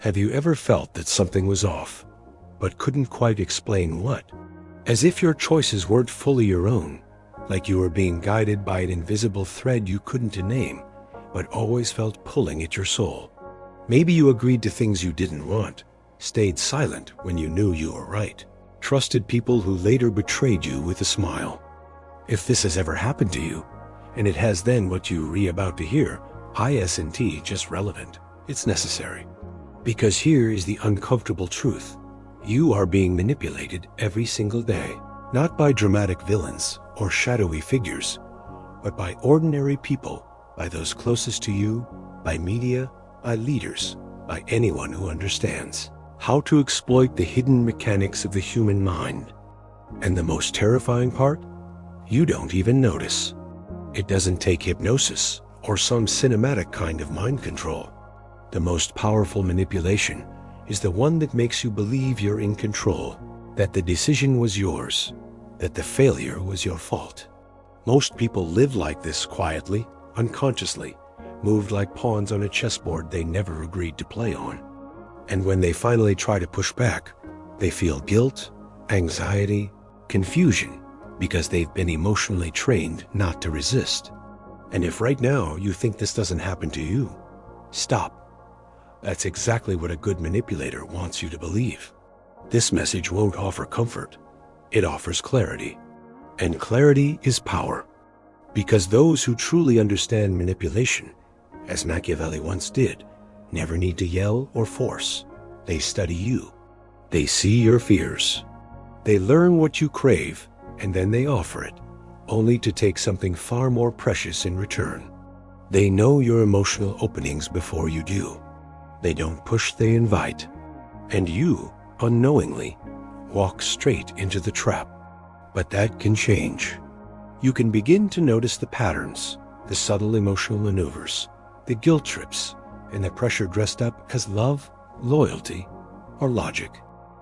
Have you ever felt that something was off, but couldn't quite explain what? As if your choices weren't fully your own, like you were being guided by an invisible thread you couldn't name, but always felt pulling at your soul. Maybe you agreed to things you didn't want, stayed silent when you knew you were right, trusted people who later betrayed you with a smile. If this has ever happened to you, and it has, then what you're about to hear, isn't just relevant, it's necessary. Because here is the uncomfortable truth. You are being manipulated every single day, not by dramatic villains or shadowy figures, but by ordinary people, by those closest to you, by media, by leaders, by anyone who understands how to exploit the hidden mechanics of the human mind. And the most terrifying part? You don't even notice. It doesn't take hypnosis or some cinematic kind of mind control. The most powerful manipulation is the one that makes you believe you're in control, that the decision was yours, that the failure was your fault. Most people live like this quietly, unconsciously, moved like pawns on a chessboard they never agreed to play on. And when they finally try to push back, they feel guilt, anxiety, confusion, because they've been emotionally trained not to resist. And if right now you think this doesn't happen to you, stop. That's exactly what a good manipulator wants you to believe. This message won't offer comfort. It offers clarity. And clarity is power. Because those who truly understand manipulation, as Machiavelli once did, never need to yell or force. They study you. They see your fears. They learn what you crave, and then they offer it, only to take something far more precious in return. They know your emotional openings before you do. They don't push, they invite. And you, unknowingly, walk straight into the trap. But that can change. You can begin to notice the patterns, the subtle emotional maneuvers, the guilt trips, and the pressure dressed up as love, loyalty, or logic.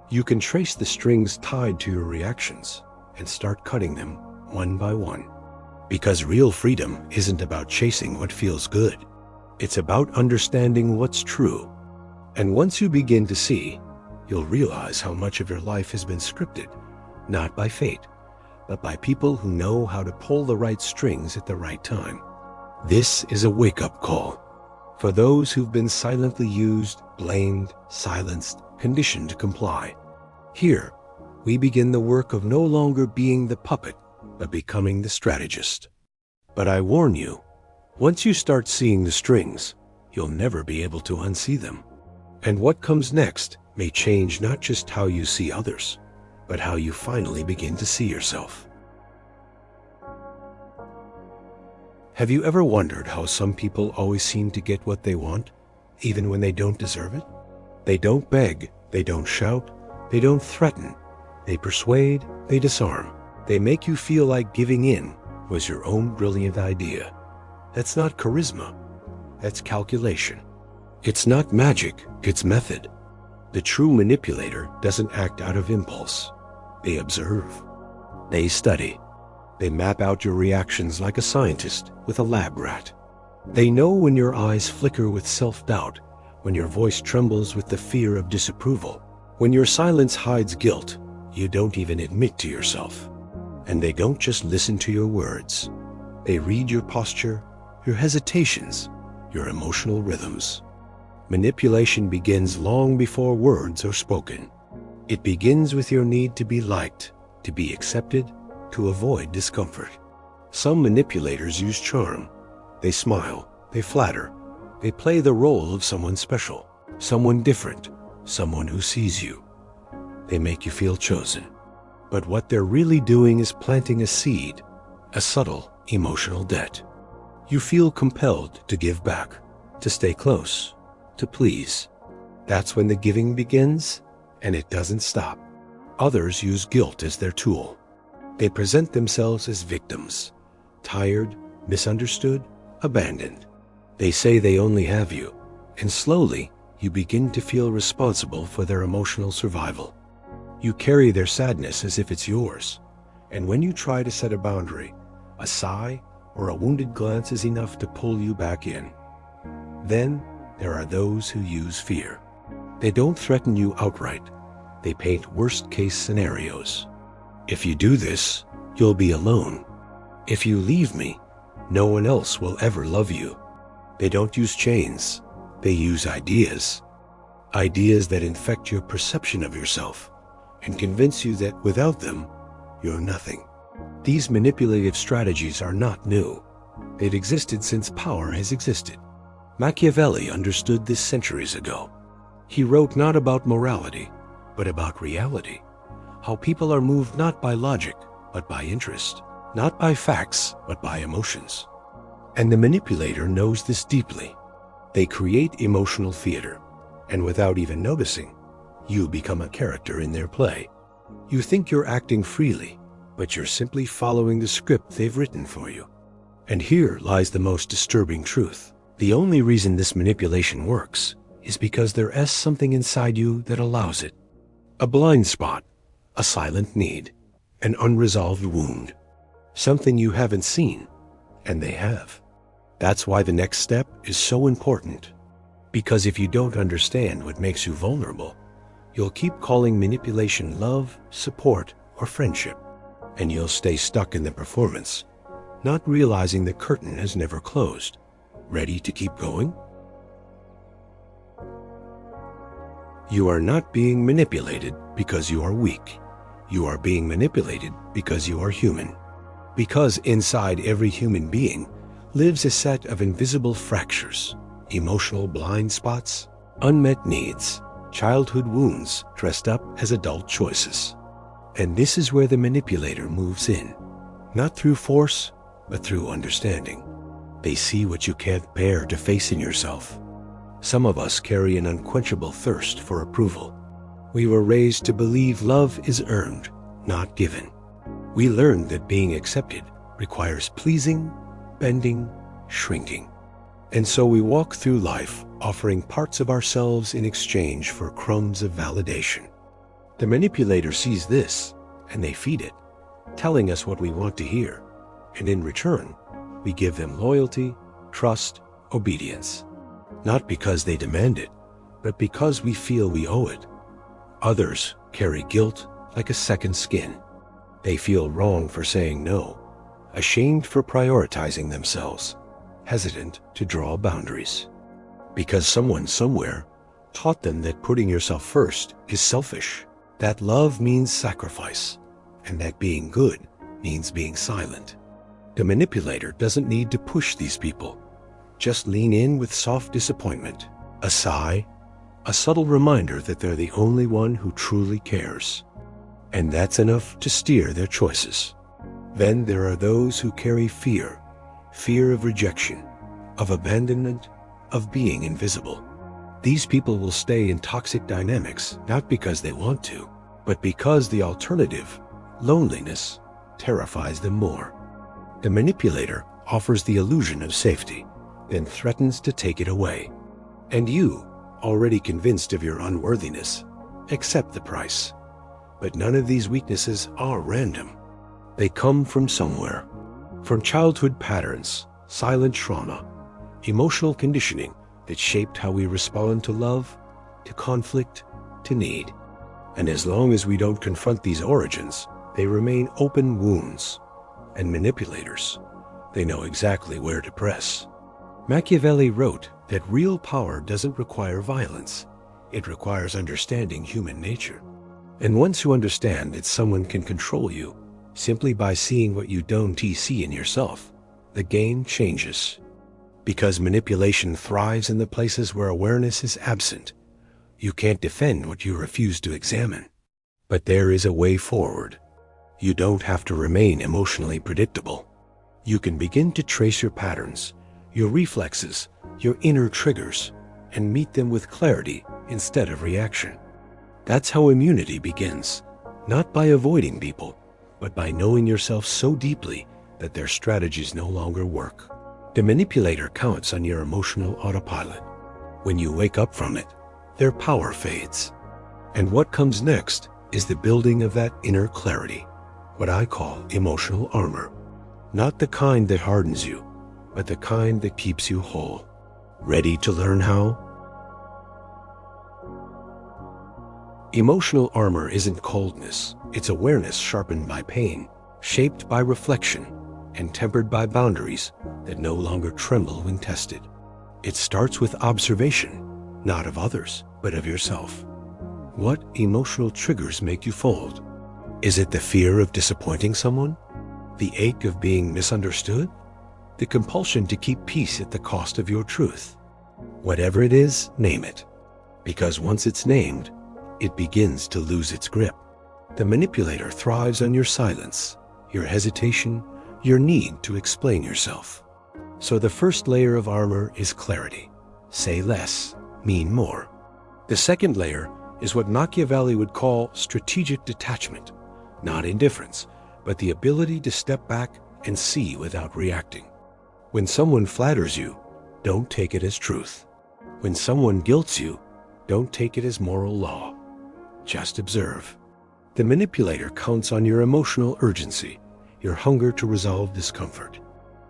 You can trace the strings tied to your reactions and start cutting them one by one. Because real freedom isn't about chasing what feels good. It's about understanding what's true. And once you begin to see, you'll realize how much of your life has been scripted, not by fate, but by people who know how to pull the right strings at the right time. This is a wake-up call for those who've been silently used, blamed, silenced, conditioned to comply. Here, we begin the work of no longer being the puppet, but becoming the strategist. But I warn you, once you start seeing the strings, you'll never be able to unsee them. And what comes next may change not just how you see others, but how you finally begin to see yourself. Have you ever wondered how some people always seem to get what they want, even when they don't deserve it? They don't beg, they don't shout, they don't threaten, they persuade, they disarm. They make you feel like giving in was your own brilliant idea. That's not charisma, that's calculation. It's not magic, it's method. The true manipulator doesn't act out of impulse. They observe. They study. They map out your reactions like a scientist with a lab rat. They know when your eyes flicker with self-doubt, when your voice trembles with the fear of disapproval, when your silence hides guilt you don't even admit to yourself. And they don't just listen to your words. They read your posture, your hesitations, your emotional rhythms. Manipulation begins long before words are spoken. It begins with your need to be liked, to be accepted, to avoid discomfort. Some manipulators use charm. They smile, they flatter, they play the role of someone special, someone different, someone who sees you. They make you feel chosen. But what they're really doing is planting a seed, a subtle emotional debt. You feel compelled to give back, to stay close, to please. That's when the giving begins, and it doesn't stop. Others use guilt as their tool. They present themselves as victims, tired, misunderstood, abandoned. They say they only have you, and slowly you begin to feel responsible for their emotional survival. You carry their sadness as if it's yours, and when you try to set a boundary, a sigh or a wounded glance is enough to pull you back in. Then there are those who use fear. They don't threaten you outright. They paint worst-case scenarios. If you do this, you'll be alone. If you leave me, no one else will ever love you. They don't use chains. They use ideas. Ideas that infect your perception of yourself and convince you that without them, you're nothing. These manipulative strategies are not new. They've existed since power has existed. Machiavelli understood this centuries ago. He wrote not about morality, but about reality. How people are moved not by logic, but by interest. Not by facts, but by emotions. And the manipulator knows this deeply. They create emotional theater, and without even noticing, you become a character in their play. You think you're acting freely, but you're simply following the script they've written for you. And here lies the most disturbing truth. The only reason this manipulation works is because there is something inside you that allows it. A blind spot, a silent need, an unresolved wound. Something you haven't seen, and they have. That's why the next step is so important. Because if you don't understand what makes you vulnerable, you'll keep calling manipulation love, support, or friendship, and you'll stay stuck in the performance, not realizing the curtain has never closed. Ready to keep going? You are not being manipulated because you are weak. You are being manipulated because you are human. Because inside every human being lives a set of invisible fractures, emotional blind spots, unmet needs, childhood wounds dressed up as adult choices. And this is where the manipulator moves in, not through force, but through understanding. They see what you can't bear to face in yourself. Some of us carry an unquenchable thirst for approval. We were raised to believe love is earned, not given. We learned that being accepted requires pleasing, bending, shrinking. And so we walk through life offering parts of ourselves in exchange for crumbs of validation. The manipulator sees this, and they feed it, telling us what we want to hear. And in return, we give them loyalty, trust, obedience. Not because they demand it, but because we feel we owe it. Others carry guilt like a second skin. They feel wrong for saying no, ashamed for prioritizing themselves, hesitant to draw boundaries. Because someone somewhere taught them that putting yourself first is selfish, that love means sacrifice, and that being good means being silent. The manipulator doesn't need to push these people. Just lean in with soft disappointment, a sigh, a subtle reminder that they're the only one who truly cares. And that's enough to steer their choices. Then there are those who carry fear of rejection, of abandonment, of being invisible. These people will stay in toxic dynamics not because they want to, but because the alternative, loneliness, terrifies them more. The manipulator offers the illusion of safety, then threatens to take it away. And you, already convinced of your unworthiness, accept the price. But none of these weaknesses are random. They come from somewhere. From childhood patterns, silent trauma, emotional conditioning that shaped how we respond to love, to conflict, to need. And as long as we don't confront these origins, they remain open wounds. And manipulators, they know exactly where to press. Machiavelli wrote that real power doesn't require violence. It requires understanding human nature. And once you understand that someone can control you simply by seeing what you don't see in yourself, the game changes. Because manipulation thrives in the places where awareness is absent. You can't defend what you refuse to examine. But there is a way forward. You don't have to remain emotionally predictable. You can begin to trace your patterns, your reflexes, your inner triggers, and meet them with clarity instead of reaction. That's how immunity begins, not by avoiding people, but by knowing yourself so deeply that their strategies no longer work. The manipulator counts on your emotional autopilot. When you wake up from it, their power fades. And what comes next is the building of that inner clarity, what I call emotional armor. Not the kind that hardens you, but the kind that keeps you whole. Ready to learn how? Emotional armor isn't coldness, it's awareness sharpened by pain, shaped by reflection, and tempered by boundaries that no longer tremble when tested. It starts with observation, not of others, but of yourself. What emotional triggers make you fold? Is it the fear of disappointing someone? The ache of being misunderstood? The compulsion to keep peace at the cost of your truth? Whatever it is, name it. Because once it's named, it begins to lose its grip. The manipulator thrives on your silence, your hesitation, your need to explain yourself. So the first layer of armor is clarity. Say less, mean more. The second layer is what Machiavelli would call strategic detachment, not indifference, but the ability to step back and see without reacting. When someone flatters you, don't take it as truth. When someone guilts you, don't take it as moral law. Just observe. The manipulator counts on your emotional urgency, your hunger to resolve discomfort.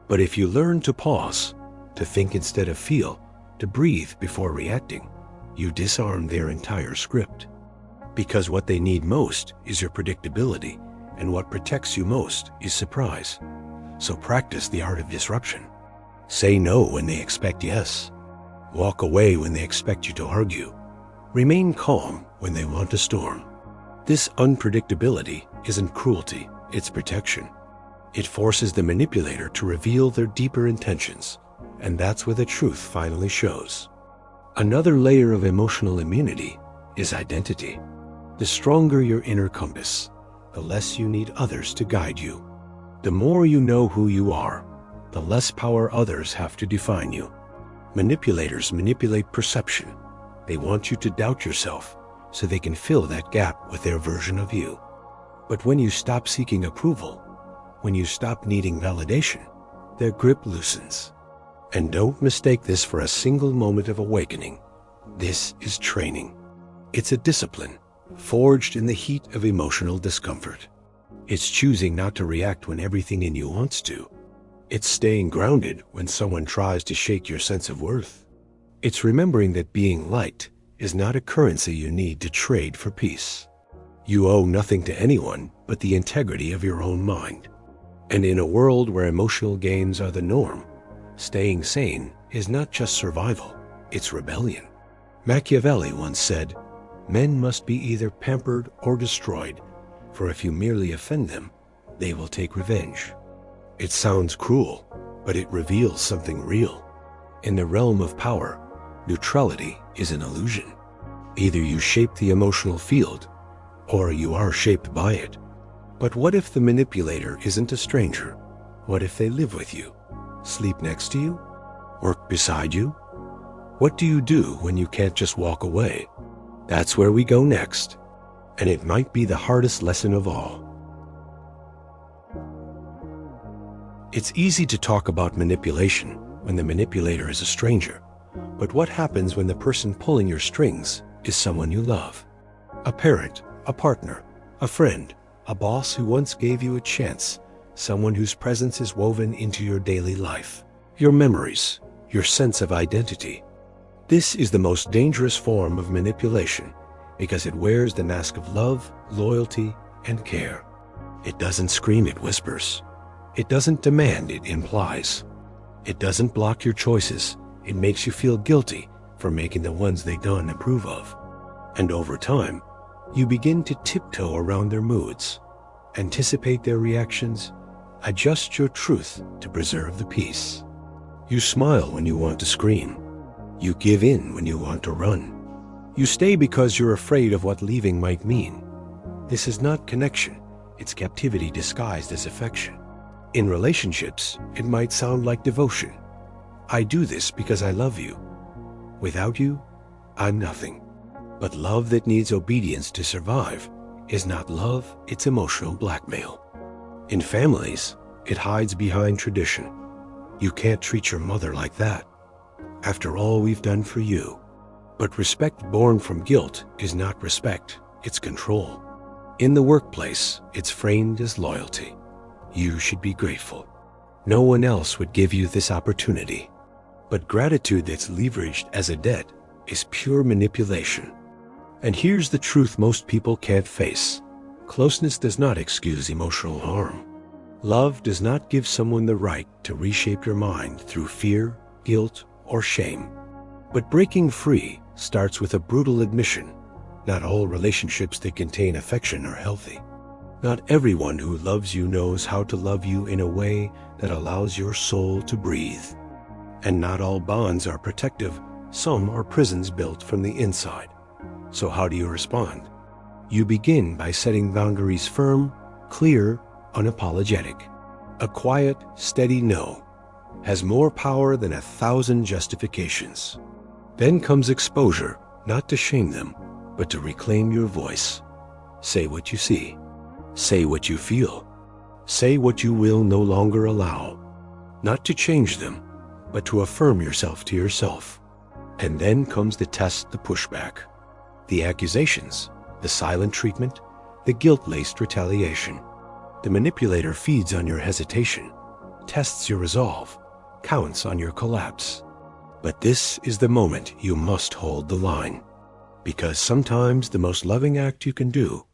But if you learn to pause, to think instead of feel, to breathe before reacting, you disarm their entire script. Because what they need most is your predictability, and what protects you most is surprise. So practice the art of disruption. Say no when they expect yes. Walk away when they expect you to argue. Remain calm when they want to storm. This unpredictability isn't cruelty, it's protection. It forces the manipulator to reveal their deeper intentions, and that's where the truth finally shows. Another layer of emotional immunity is identity. The stronger your inner compass, the less you need others to guide you. The more you know who you are, the less power others have to define you. Manipulators manipulate perception. They want you to doubt yourself so they can fill that gap with their version of you. But when you stop seeking approval, when you stop needing validation, their grip loosens. And don't mistake this for a single moment of awakening. This is training. It's a discipline forged in the heat of emotional discomfort. It's choosing not to react when everything in you wants to. It's staying grounded when someone tries to shake your sense of worth. It's remembering that being liked is not a currency you need to trade for peace. You owe nothing to anyone but the integrity of your own mind. And in a world where emotional games are the norm, staying sane is not just survival, it's rebellion. Machiavelli once said, "Men must be either pampered or destroyed, for if you merely offend them, they will take revenge." It sounds cruel, but it reveals something real. In the realm of power, neutrality is an illusion. Either you shape the emotional field, or you are shaped by it. But what if the manipulator isn't a stranger? What if they live with you, sleep next to you, work beside you? What do you do when you can't just walk away? That's where we go next, and it might be the hardest lesson of all. It's easy to talk about manipulation when the manipulator is a stranger, but what happens when the person pulling your strings is someone you love? A parent, a partner, a friend, a boss who once gave you a chance, someone whose presence is woven into your daily life, your memories, your sense of identity. This is the most dangerous form of manipulation because it wears the mask of love, loyalty, and care. It doesn't scream, it whispers. It doesn't demand, it implies. It doesn't block your choices. It makes you feel guilty for making the ones they don't approve of. And over time, you begin to tiptoe around their moods, anticipate their reactions, adjust your truth to preserve the peace. You smile when you want to scream. You give in when you want to run. You stay because you're afraid of what leaving might mean. This is not connection, it's captivity disguised as affection. In relationships, it might sound like devotion. I do this because I love you. Without you, I'm nothing. But love that needs obedience to survive is not love, it's emotional blackmail. In families, it hides behind tradition. You can't treat your mother like that. After all we've done for you. But respect born from guilt is not respect, it's control. In the workplace, it's framed as loyalty. You should be grateful. No one else would give you this opportunity. But gratitude that's leveraged as a debt is pure manipulation. And here's the truth most people can't face. Closeness does not excuse emotional harm. Love does not give someone the right to reshape your mind through fear, guilt, or shame. But breaking free starts with a brutal admission. Not all relationships that contain affection are healthy. Not everyone who loves you knows how to love you in a way that allows your soul to breathe. And not all bonds are protective. Some are prisons built from the inside. So how do you respond? You begin by setting boundaries firm, clear, unapologetic. A quiet, steady no has more power than 1,000 justifications. Then comes exposure, not to shame them, but to reclaim your voice. Say what you see. Say what you feel. Say what you will no longer allow. Not to change them, but to affirm yourself to yourself. And then comes the test, the pushback. The accusations, the silent treatment, the guilt-laced retaliation. The manipulator feeds on your hesitation, tests your resolve, counts on your collapse. But this is the moment you must hold the line. Because sometimes the most loving act you can do,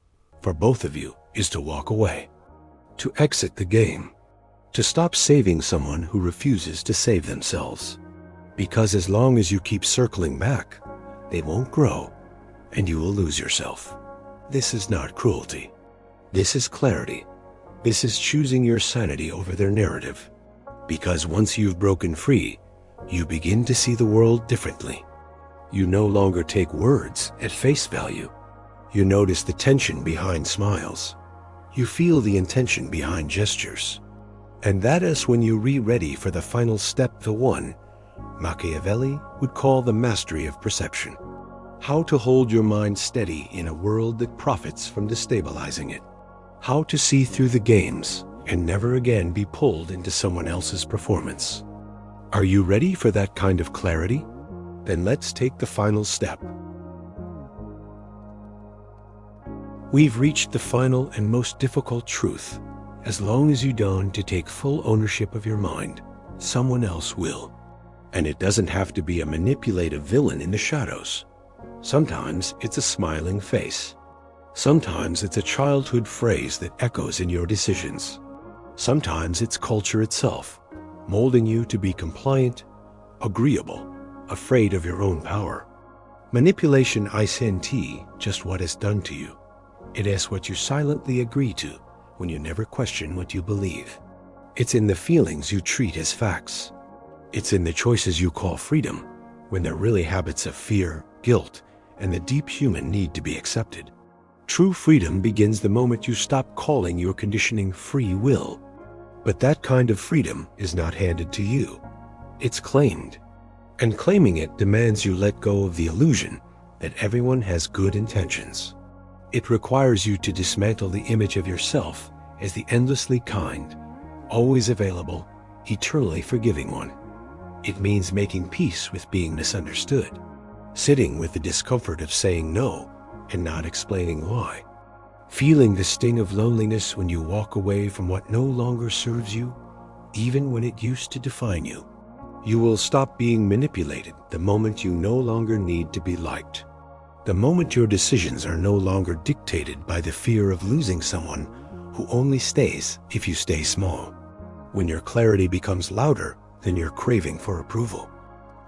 for both of you, is to walk away. To exit the game. To stop saving someone who refuses to save themselves. Because as long as you keep circling back, they won't grow, and you will lose yourself. This is not cruelty. This is clarity. This is choosing your sanity over their narrative. Because once you've broken free, you begin to see the world differently. You no longer take words at face value. You notice the tension behind smiles. You feel the intention behind gestures. And that is when you re-ready for the final step, the one Machiavelli would call the mastery of perception. How to hold your mind steady in a world that profits from destabilizing it. How to see through the games and never again be pulled into someone else's performance. Are you ready for that kind of clarity? Then let's take the final step. We've reached the final and most difficult truth. As long as you don't take full ownership of your mind, someone else will. And it doesn't have to be a manipulative villain in the shadows. Sometimes it's a smiling face. Sometimes it's a childhood phrase that echoes in your decisions. Sometimes it's culture itself, molding you to be compliant, agreeable, afraid of your own power. Manipulation isn't just what is done to you. It is what you silently agree to when you never question what you believe. It's in the feelings you treat as facts. It's in the choices you call freedom when they're really habits of fear, guilt, and the deep human need to be accepted. True freedom begins the moment you stop calling your conditioning free will. But that kind of freedom is not handed to you. It's claimed. And claiming it demands you let go of the illusion that everyone has good intentions. It requires you to dismantle the image of yourself as the endlessly kind, always available, eternally forgiving one. It means making peace with being misunderstood, sitting with the discomfort of saying no and not explaining why, feeling the sting of loneliness when you walk away from what no longer serves you, even when it used to define you. You will stop being manipulated the moment you no longer need to be liked. The moment your decisions are no longer dictated by the fear of losing someone who only stays if you stay small. When your clarity becomes louder than your craving for approval.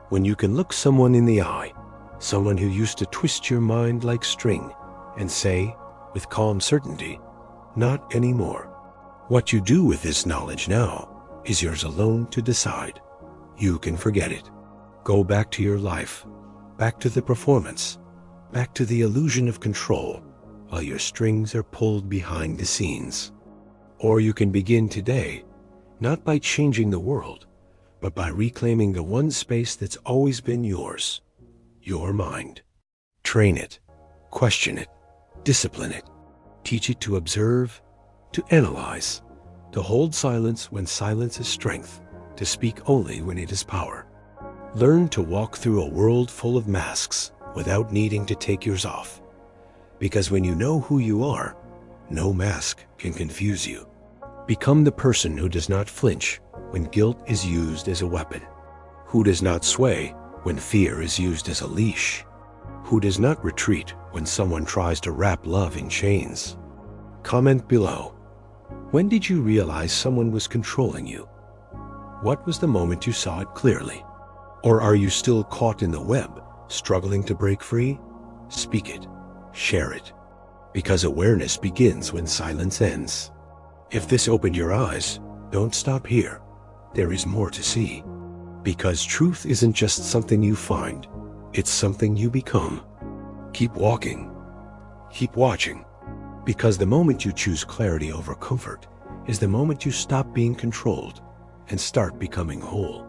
When you can look someone in the eye, someone who used to twist your mind like string, and say, with calm certainty, not anymore. What you do with this knowledge now is yours alone to decide. You can forget it. Go back to your life, back to the performance, back to the illusion of control, while your strings are pulled behind the scenes. Or you can begin today, not by changing the world, but by reclaiming the one space that's always been yours, your mind. Train it, question it, discipline it, teach it to observe, to analyze, to hold silence when silence is strength, to speak only when it is power. Learn to walk through a world full of masks without needing to take yours off. Because when you know who you are, no mask can confuse you. Become the person who does not flinch when guilt is used as a weapon, who does not sway when fear is used as a leash, Who does not retreat when someone tries to wrap love in chains? Comment below. When did you realize someone was controlling you? What was the moment you saw it clearly? Or are you still caught in the web, struggling to break free? Speak it. Share it. Because awareness begins when silence ends. If this opened your eyes, don't stop here. There is more to see. Because truth isn't just something you find, it's something you become. Keep walking. Keep watching. Because the moment you choose clarity over comfort is the moment you stop being controlled and start becoming whole.